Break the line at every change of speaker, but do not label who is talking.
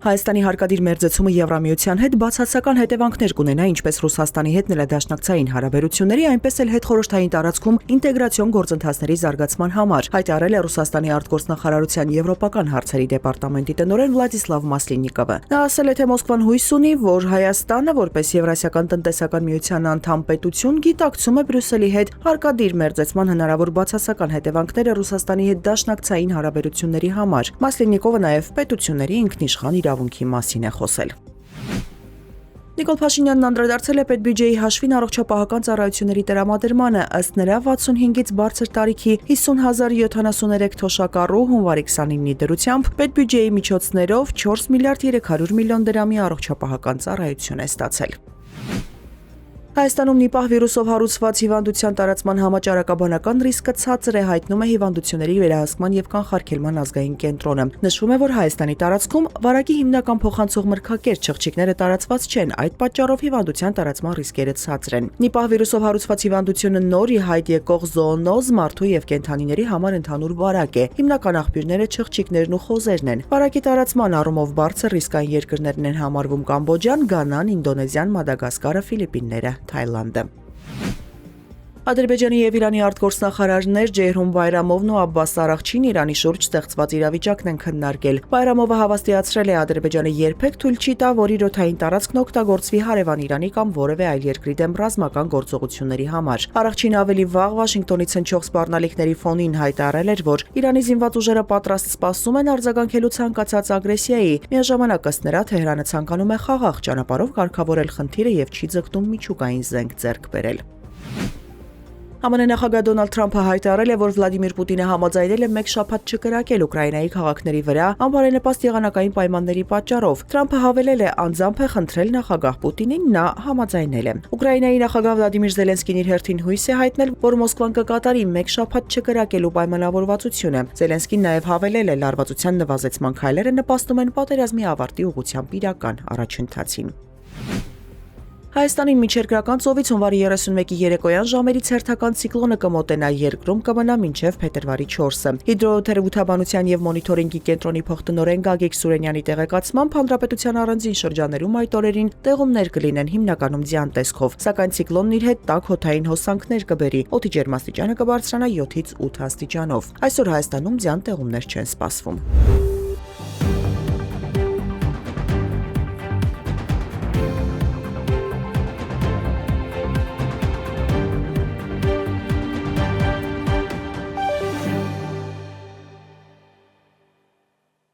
Հայաստանի հարկադիր մերձեցումը Եվրամիության հետ բացասական հետևանքներ կունենա ինչպես Ռուսաստանի հետ նրա դաշնակցային հարաբերությունների, այնպես էլ հետխորհրդային տարածքում ինտեգրացիոն գործընթացների զարգացման համար, հայտարարել է Ռուսաստանի արտգործնախարարության եվրոպական հարցերի դեպարտամենտի տնօրեն Վլադիսլավ Մասլինիկովը։ Նա ասել է, թե Մոսկվան հույս ունի, որ Հայաստանը, որպես Եվրասիական տնտեսական միության անդամ պետություն, գիտակցում է Բրյուսելի հետ հարկադիր մերձեցման հնարավոր բացասական հետևանքները Ռուսաստանի հետ դաշնակցային հարաբերությունների համար։ Մասլինիկովը նաև պետությունների ինքնիշխան իրավունքի մասին է խոսել։ Նիկոլ Փաշինյանն անդրադարձել է պետբյուջեի հաշվին առողջապահական ծառայությունների տրամադրմանը, ըստ նրա 65-ից բարձր տարիքի 50,073 թոշակառու հունվարի 29-ի դրությամբ պետբյուջեի միջոցներով 4 միլիարդ 300 միլիոն դրամի առողջապահական ծառայություն է ստացել։ Հայաստանում նիպահ վիրուսով հարուցված հիվանդության տարածման համաճարակաբանական ռիսկը ցածր է, հայտնում է հիվանդությունների վերահսկման եւ կանխարգելման ազգային կենտրոնը։ Նշվում է, որ Հայաստանի տարածքում վարակի հիմնական փոխանցող մրգակեր չղջիկները տարածված չեն, այդ պատճառով հիվանդության տարածման ռիսկերը ցածր են։ Նիպահ վիրուսով հարուցված հիվանդությունը նոր ի հայտ եկող զոոնոզ, մարդու եւ կենդանիների համար ընդհանուր վարակ է։ Հիմնական աղբյուրները չղջիկներն ու խոզերն են։ Վարակի տարածման առումով բարձր ռիսկային երկրներն են համարվում Կամբոջան, Գանան, Ինդոնեզիան, Մադագասկարը, Ֆիլիպինները, Թայլանդը։ Ադրբեջանի եւ Իրանի արտգործնախարարներ Ջեյհուն Բայրամովն ու Աբբաս Արաղչին Իրանի շուրջ ստեղծված իրավիճակն են քննարկել։ Բայրամովը հավաստիացրել է Ադրբեջանը երբեք թույլ չի տա, որ իր օդային տարածքն օգտագործվի հարևան Իրանի կամ որևէ այլ երկրի դեմ ռազմական գործողությունների համար։ Արաղչին ավելի վաղ Վաշինգտոնից հնչող սպառնալիքների ֆոնին հայտարարել էր, որ Իրանի զինված ուժերը պատրաստ սպասում են արձագանքելու ցանկացած ագրեսիայի։ Միաժամանակ ըստ նրա Թեհրանը ցանկանում է խաղաղ ճանապարհով կարգավորել խնդիրը եւ չի ձգտում միջուկային զենք ձեռք բերել։ ԱՄՆ նախագահ Դոնալդ Թրամփը հայտարարել է, որ Վլադիմիր Պուտինը համաձայնել է մեկ շաբաթ չկրակել Ուկրաինայի քաղաքների վրա անբարենպաստ եղանակային պայմանների պատճառով։ Թրամփը հավելել է, անձամբ է խնդրել նախագահ Պուտինին, նա համաձայնել է։ Ուկրաինայի նախագահ Վլադիմիր Զելենսկին իր հերթին հույս է հայտնել, որ Մոսկվան կկատարի մեկ շաբաթ չկրակելու պայմանավորվածությունը։ Զելենսկին նաև հավելել է, լարվածության նվազեցման քայլերը նպաստում են պատերազմի ավարտի ուղղությամբ իրական առաջընթացին։ Հայաստանին միջերկրական ծովից հունվարի 31-ի երեկոյան ժամերից հերթական ցիկլոնը կմոտենա, երկրում կմնա մինչև փետրվարի 4-ը։ Հիդրոթերապևտաբանության եւ մոնիթորինգի կենտրոնի փոխտնօրեն Գագիկ Սուրենյանի տեղեկացմամբ հանրապետության առանձին շրջաներում այդ օրերին տեղումներ կլինեն, հիմնականում ձյան տեսքով, սակայն ցիկլոնն իր հետ տաք հոդային հոսանքներ կբերի, օդի ջերմաստիճանը կբարձրանա 7-ից 8 աստիճանով։ Այսօր Հայաստանում ձյան տեղումներ չեն սպասվում։